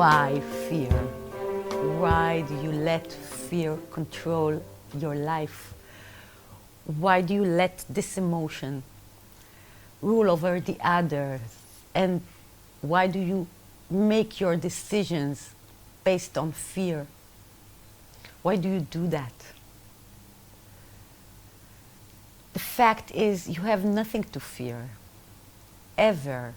Why fear? Why do you let fear control your life? Why do you let this emotion rule over the others? And why do you make your decisions based on fear? Why do you do that? The fact is, you have nothing to fear, ever.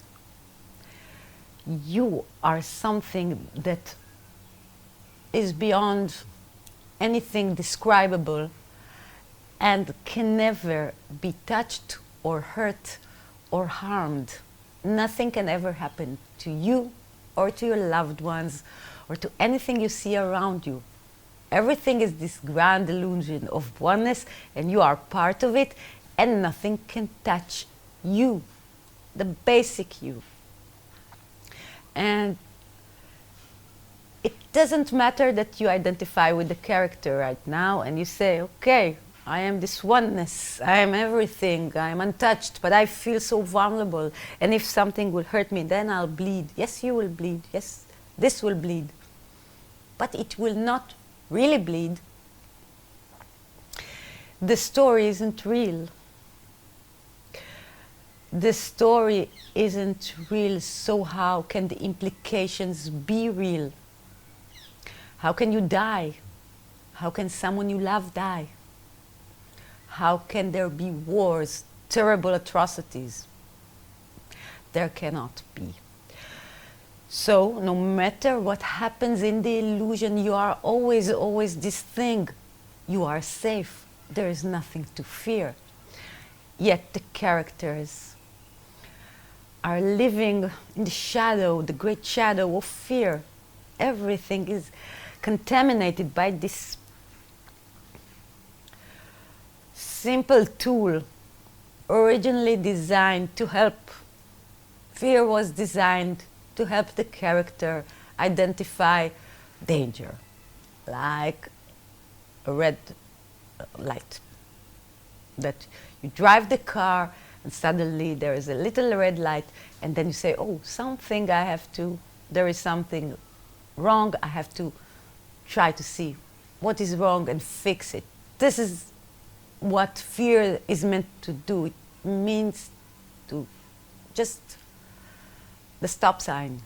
You are something that is beyond anything describable and can never be touched or hurt or harmed. Nothing can ever happen to you or to your loved ones or to anything you see around you. Everything is this grand illusion of oneness, and you are part of it, and nothing can touch you, the basic you. And it doesn't matter that you identify with the character right now and you say, okay, I am this oneness, I am everything, I am untouched, but I feel so vulnerable, and if something will hurt me, then I'll bleed. Yes, you will bleed. Yes, this will bleed. But it will not really bleed. The story isn't real. The story isn't real, so how can the implications be real? How can you die? How can someone you love die? How can there be wars, terrible atrocities? There cannot be. So, no matter what happens in the illusion, you are always, always this thing. You are safe. There is nothing to fear. Yet the characters are living in the shadow, the great shadow of fear. Everything is contaminated by this simple tool, originally designed to help. Fear was designed to help the character identify danger, like a red light. That you drive the car and suddenly there is a little red light, and then you say, oh, there is something wrong, I have to try to see what is wrong and fix it. This is what fear is meant to do. It means to just the stop sign.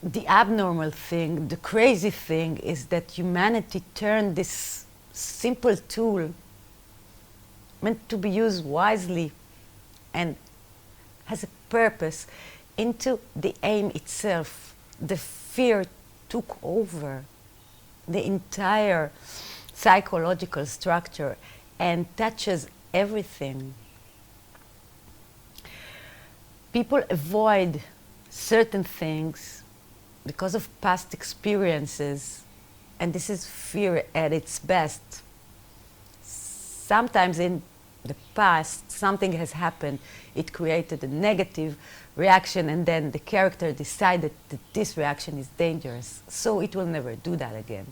The abnormal thing, the crazy thing, is that humanity turned this simple tool meant to be used wisely and has a purpose into the aim itself. The fear took over the entire psychological structure and touches everything. People avoid certain things because of past experiences, and this is fear at its best. Sometimes in the past, something has happened, it created a negative reaction, and then the character decided that this reaction is dangerous, so it will never do that again.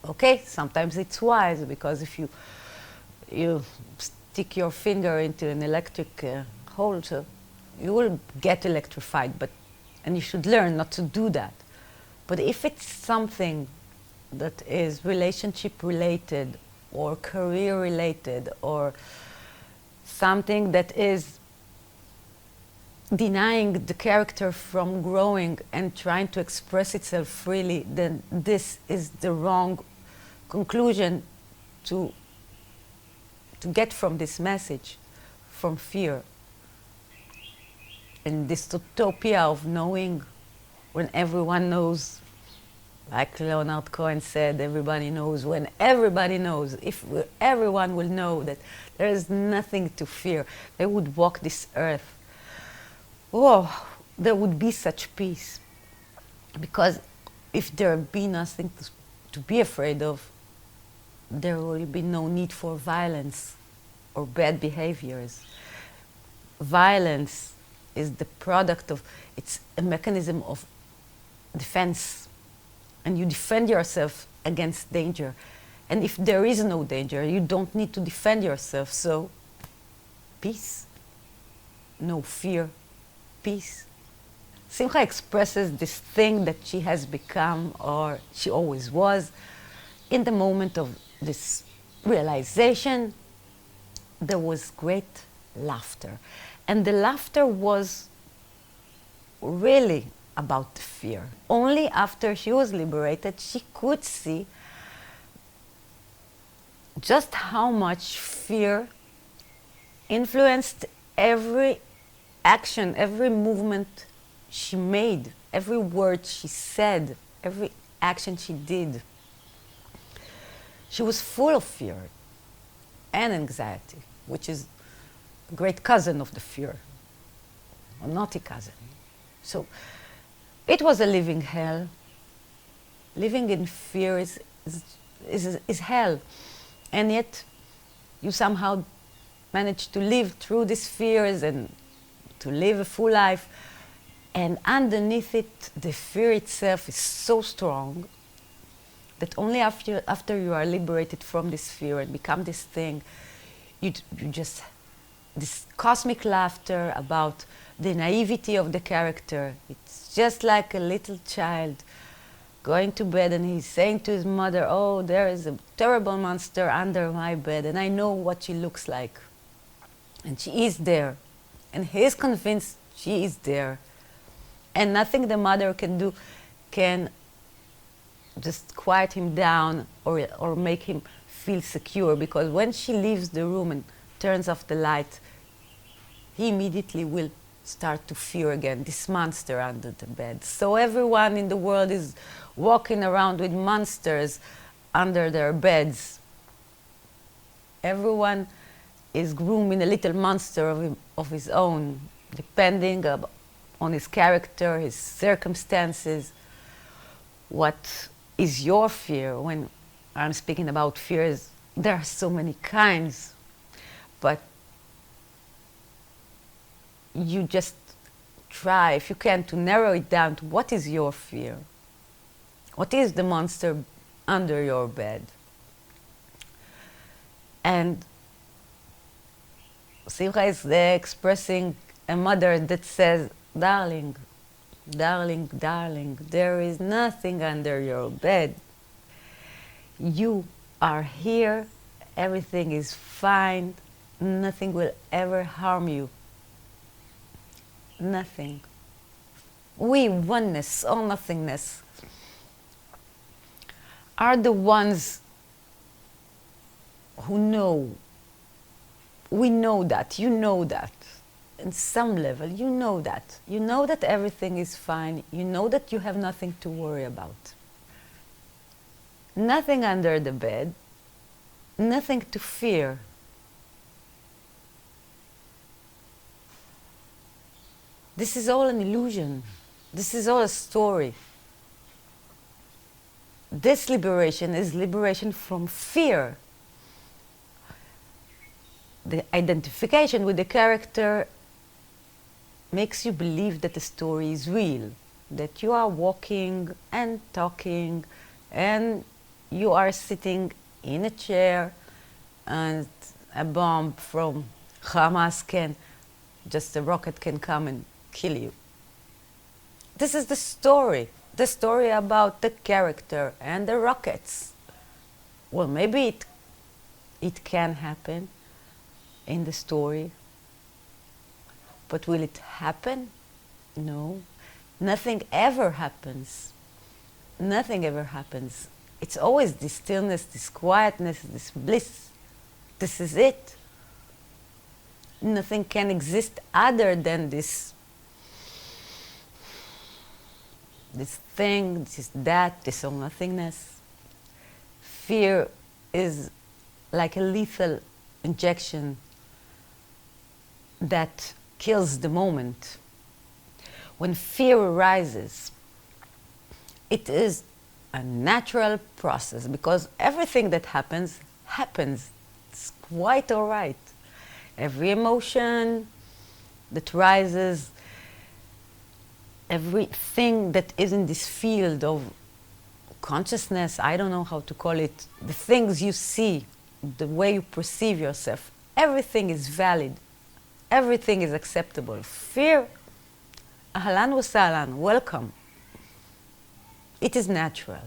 Okay, sometimes it's wise, because if you stick your finger into an electric hole, so you will get electrified, and you should learn not to do that. But if it's something that is relationship related or career related or something that is denying the character from growing and trying to express itself freely, then this is the wrong conclusion to get from this message, from fear. And this utopia of knowing, when everyone knows, like Leonard Cohen said, everybody knows when everybody knows. If everyone will know that there is nothing to fear, they would walk this earth. Oh, there would be such peace. Because if there be nothing to be afraid of, there will be no need for violence or bad behaviors. Violence is the product of, it's a mechanism of defense. And you defend yourself against danger. And if there is no danger, you don't need to defend yourself. So, peace. No fear. Peace. Simcha expresses this thing that she has become, or she always was. In the moment of this realization, there was great laughter. And the laughter was really about the fear. Only after she was liberated, she could see just how much fear influenced every action, every movement she made, every word she said, every action she did. She was full of fear and anxiety, which is a great cousin of the fear, a naughty cousin. So it was a living hell. Living in fear is hell. And yet you somehow manage to live through these fears and to live a full life. And underneath it, the fear itself is so strong that only after you are liberated from this fear and become this thing, you just, this cosmic laughter about the naivety of the character. It's just like a little child going to bed and he's saying to his mother, oh, there is a terrible monster under my bed and I know what she looks like. And she is there. And he is convinced she is there. And nothing the mother can do can just quiet him down or make him feel secure, because when she leaves the room and turns off the light, he immediately will start to fear again this monster under the bed. So everyone in the world is walking around with monsters under their beds. Everyone is grooming a little monster of his own, depending on his character, his circumstances. What is your fear? When I'm speaking about fears, there are so many kinds, but you just try, if you can, to narrow it down to what is your fear? What is the monster under your bed? And Simcha is there expressing a mother that says, darling, darling, darling, there is nothing under your bed. You are here, everything is fine, nothing will ever harm you. Nothing. We, oneness, all nothingness, are the ones who know. We know that, you know that. In some level, you know that. You know that everything is fine. You know that you have nothing to worry about. Nothing under the bed, nothing to fear. This is all an illusion. This is all a story. This liberation is liberation from fear. The identification with the character makes you believe that the story is real, that you are walking and talking and you are sitting in a chair and a bomb from Hamas can, just a rocket can come and kill you. This is the story about the character and the rockets. Well, maybe it can happen in the story, but will it happen? No. Nothing ever happens. Nothing ever happens. It's always this stillness, this quietness, this bliss. This is it. Nothing can exist other than this thing, this all nothingness. Fear is like a lethal injection that kills the moment. When fear arises, it is a natural process, because everything that happens. It's quite all right. Every emotion that rises, everything that is in this field of consciousness, I don't know how to call it, the things you see, the way you perceive yourself, everything is valid. Everything is acceptable. Fear, Ahlan wa sahlan, welcome. It is natural.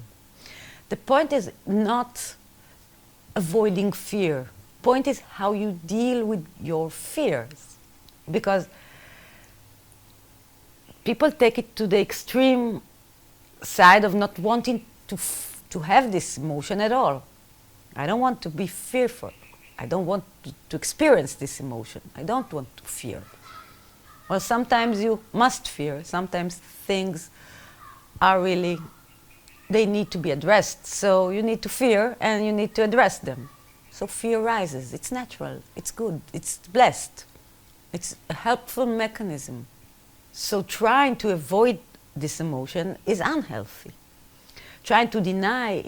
The point is not avoiding fear. Point is how you deal with your fears. Because people take it to the extreme side of not wanting to have this emotion at all. I don't want to be fearful. I don't want to experience this emotion. I don't want to fear. Well, sometimes you must fear. Sometimes things are really, they need to be addressed. So you need to fear and you need to address them. So fear rises. It's natural. It's good. It's blessed. It's a helpful mechanism. So trying to avoid this emotion is unhealthy. Trying to deny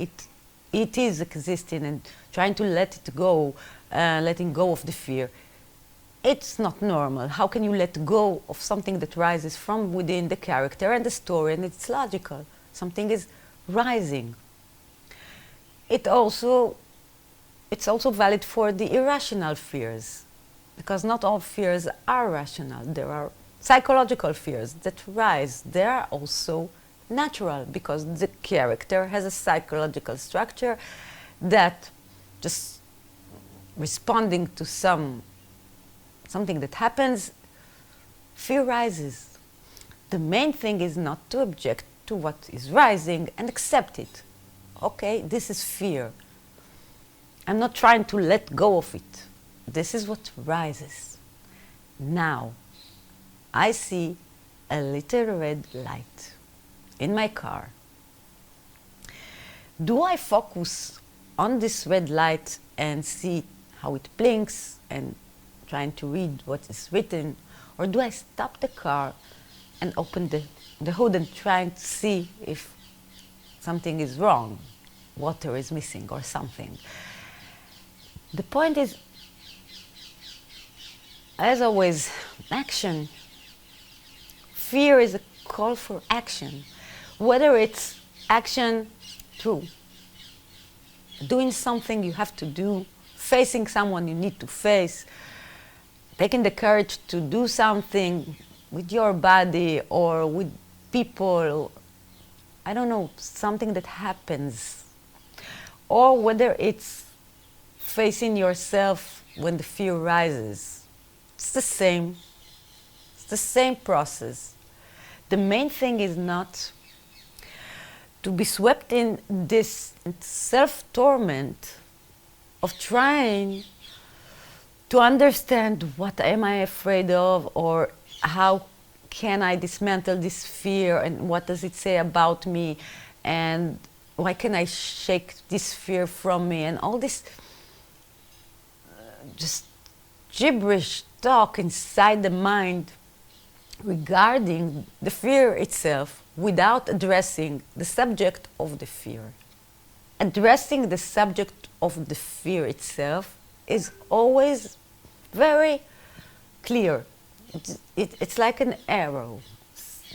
it is existing and trying to let it go, letting go of the fear, it's not normal. How can you let go of something that rises from within the character and the story, and it's logical? Something is rising. It's also valid for the irrational fears, because not all fears are rational. There are psychological fears that rise. They are also natural, because the character has a psychological structure that just responding to something that happens, fear rises. The main thing is not to object to what is rising and accept it. Okay, this is fear. I'm not trying to let go of it. This is what rises. Now, I see a little red light in my car. Do I focus on this red light and see how it blinks and trying to read what is written, or do I stop the car and open the hood and trying to see if something is wrong, water is missing or something? The point is, as always, action. Fear is a call for action, whether it's action through doing something you have to do, facing someone you need to face, taking the courage to do something with your body or with people, I don't know, something that happens. Or whether it's facing yourself when the fear rises. It's the same. It's the same process. The main thing is not to be swept in this self-torment of trying to understand what am I afraid of, or how can I dismantle this fear, and what does it say about me, and why can I shake this fear from me, and all this just gibberish talk inside the mind regarding the fear itself without addressing the subject of the fear. Addressing the subject of the fear itself is always very clear. It's like an arrow.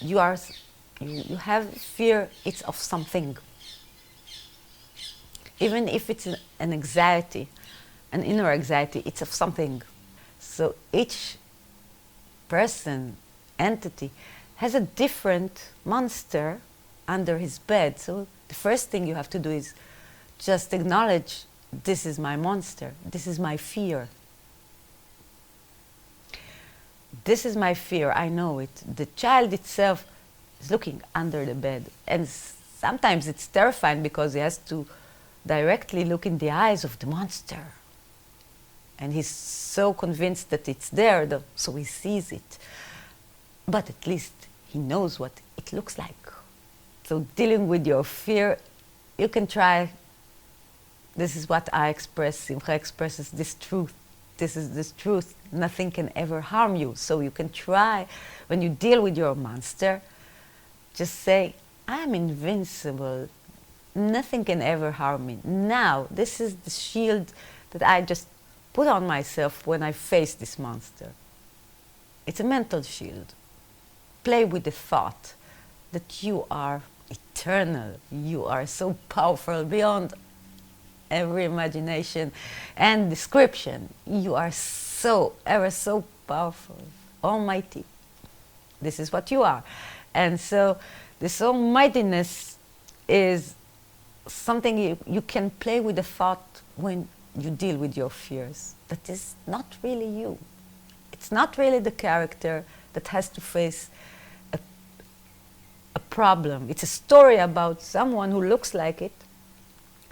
You have fear, it's of something. Even if it's an anxiety, an inner anxiety, it's of something. So each person, entity, has a different monster under his bed. So the first thing you have to do is just acknowledge, this is my monster, this is my fear. This is my fear, I know it. The child itself is looking under the bed. And sometimes it's terrifying because he has to directly look in the eyes of the monster. And he's so convinced that it's there, so he sees it. But at least he knows what it looks like. So dealing with your fear, you can try. This is what I express. Simcha expresses this truth. This is this truth. Nothing can ever harm you. So you can try, when you deal with your monster, just say, I am invincible. Nothing can ever harm me. Now, this is the shield that I just put on myself when I face this monster. It's a mental shield. Play with the thought that you are eternal. You are so powerful beyond every imagination and description. You are so, ever so powerful, almighty. This is what you are. And so this almightiness is something you can play with the thought when you deal with your fears. That is not really you. It's not really the character that has to face a problem. It's a story about someone who looks like it,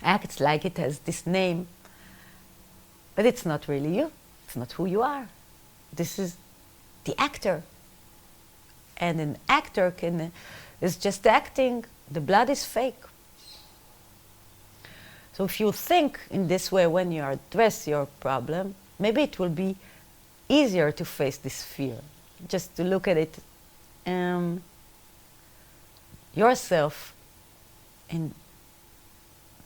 acts like it, has this name, but it's not really you. It's not who you are. This is the actor. And an actor is just acting. The blood is fake. So if you think in this way when you address your problem, maybe it will be easier to face this fear. Just to look at it yourself in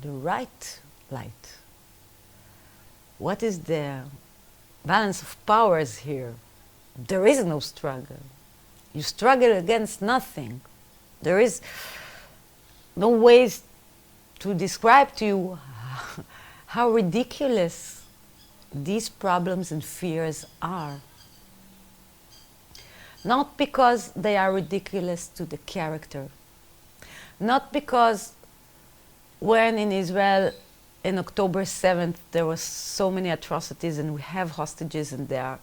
the right light. What is the balance of powers here? There is no struggle. You struggle against nothing. There is no ways to describe to you how ridiculous these problems and fears are. Not because they are ridiculous to the character. Not because when in Israel in October 7th there were so many atrocities and we have hostages and they are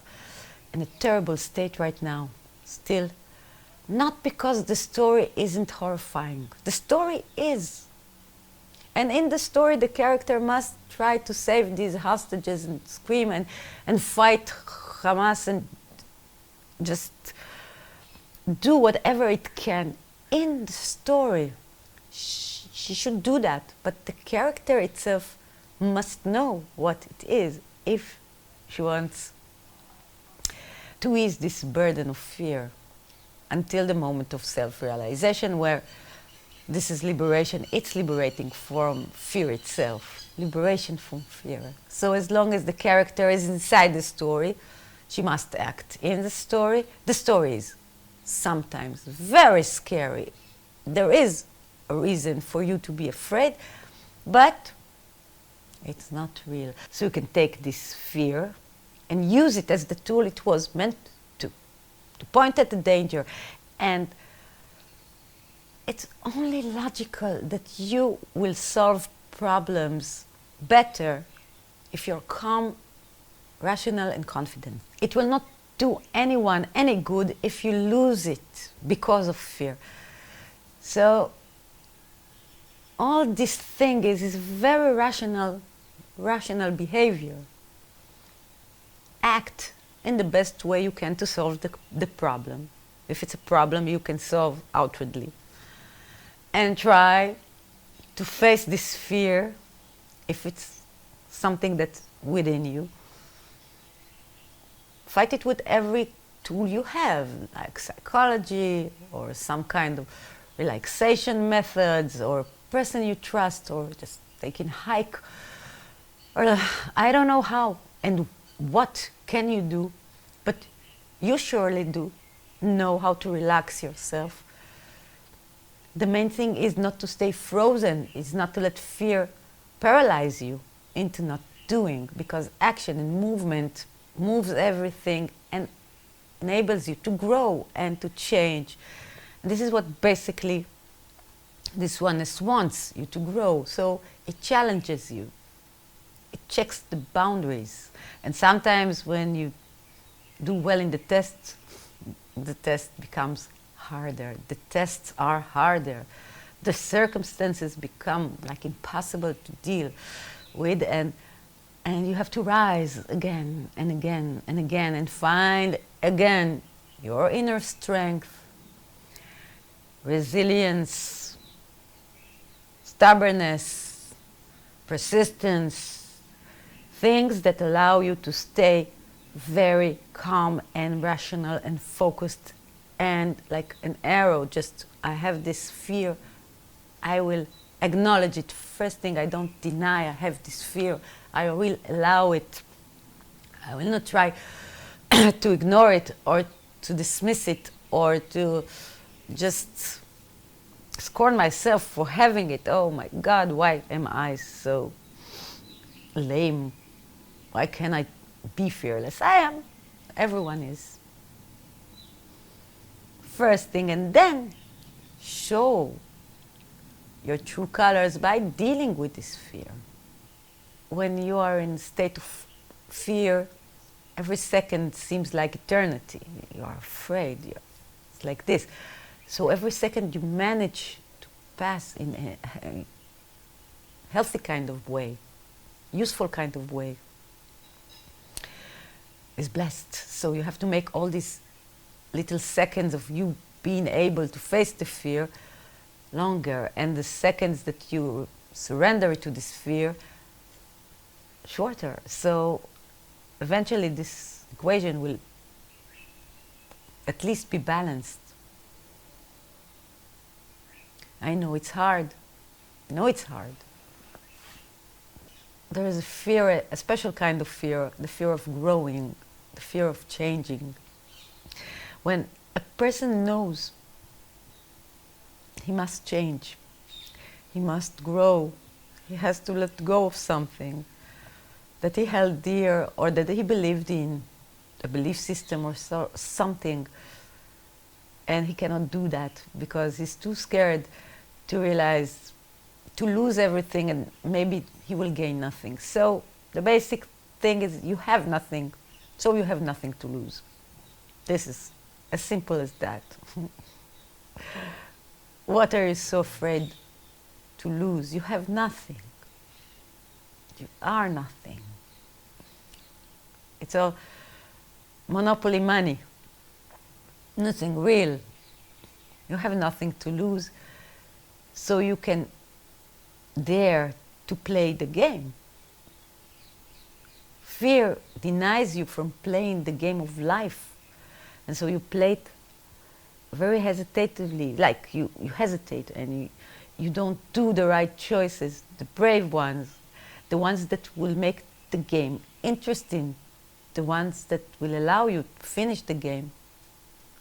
in a terrible state right now. Still, not because the story isn't horrifying. The story is. And in the story, the character must try to save these hostages and scream and fight Hamas and just do whatever it can. In the story, she should do that. But the character itself must know what it is if she wants to ease this burden of fear until the moment of self-realization where this is liberation. It's liberating from fear itself. Liberation from fear. So as long as the character is inside the story, she must act in the story. The story is sometimes very scary. There is a reason for you to be afraid, but it's not real. So you can take this fear and use it as the tool it was meant to point at the danger. And it's only logical that you will solve problems better if you're calm, rational, and confident. It will not do anyone any good if you lose it because of fear. So all this thing is very rational behavior. Act in the best way you can to solve the problem. If it's a problem you can solve outwardly. And try to face this fear if it's something that's within you. Fight it with every tool you have, like psychology or some kind of relaxation methods or person you trust or just taking a hike or I don't know how and what can you do, but you surely do know how to relax yourself. The main thing is not to stay frozen, is not to let fear paralyze you into not doing, because action and movement moves everything and enables you to grow and to change. And this is what basically this oneness wants you to grow. So it challenges you. It checks the boundaries. And sometimes when you do well in the test becomes harder. The tests are harder. The circumstances become like impossible to deal with, and you have to rise again and again and again and find again your inner strength, resilience, stubbornness, persistence, things that allow you to stay very calm and rational and focused, and like an arrow, just I have this fear, I will acknowledge it. First thing, I don't deny I have this fear. I will allow it. I will not try to ignore it or to dismiss it or to just scorn myself for having it. Oh my God, why am I so lame? Why can't I be fearless? I am. Everyone is. first thing, and then show your true colors by dealing with this fear. When you are in a state of fear, every second seems like eternity. You are afraid. It's like this. So every second you manage to pass in a healthy kind of way, useful kind of way, is blessed. So you have to make all these little seconds of you being able to face the fear longer, and the seconds that you surrender to this fear shorter. So eventually this equation will at least be balanced. I know it's hard. I know it's hard. There is a fear, a special kind of fear, the fear of growing, the fear of changing. When a person knows he must change, he must grow, he has to let go of something that he held dear or that he believed in, a belief system or something, and he cannot do that because he's too scared to realize, to lose everything, and maybe he will gain nothing. So the basic thing is you have nothing, so you have nothing to lose. This is as simple as that. What are you so afraid to lose? You have nothing. You are nothing. It's all monopoly money. Nothing real. You have nothing to lose, so you can dare to play the game. Fear denies you from playing the game of life, and so you play it very hesitatively, like you hesitate and you don't do the right choices, the brave ones, the ones that will make the game interesting, the ones that will allow you to finish the game.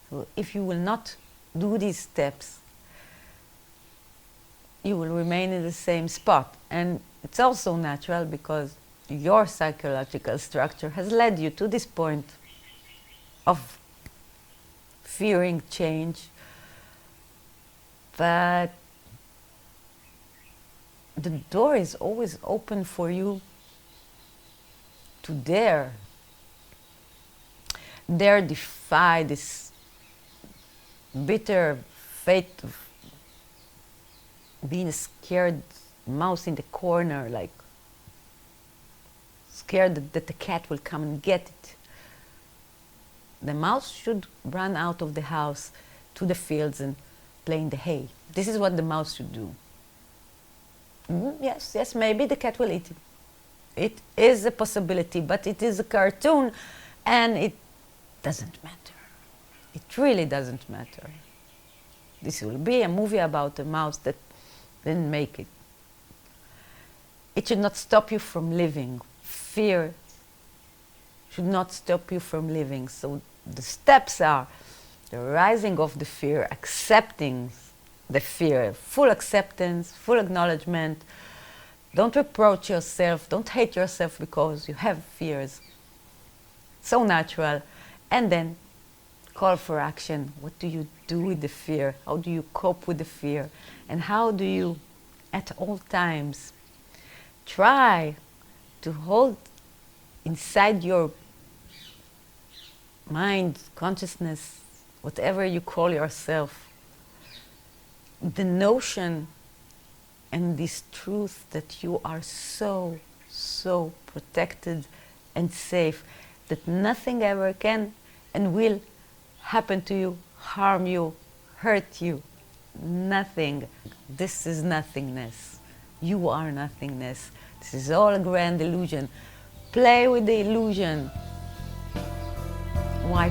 So if you will not do these steps, you will remain in the same spot. And it's also natural because your psychological structure has led you to this point of fearing change. But the door is always open for you to dare defy this bitter fate of being a scared mouse in the corner, like scared that the cat will come and get it. The mouse should run out of the house to the fields and play in the hay. This is what the mouse should do. Yes, maybe the cat will eat it. It is a possibility, but it is a cartoon and it doesn't matter. It really doesn't matter. This will be a movie about a mouse that didn't make it. It should not stop you from living. Fear should not stop you from living. So the steps are the rising of the fear, accepting the fear, full acceptance, full acknowledgement. Don't reproach yourself, don't hate yourself because you have fears. So natural. And then call for action. What do you do with the fear? How do you cope with the fear? And how do you, at all times, try to hold inside your mind, consciousness, whatever you call yourself, the notion and this truth that you are so, so protected and safe, that nothing ever can and will happen to you, harm you, hurt you. Nothing. This is nothingness. You are nothingness. This is all a grand illusion. Play with the illusion. Why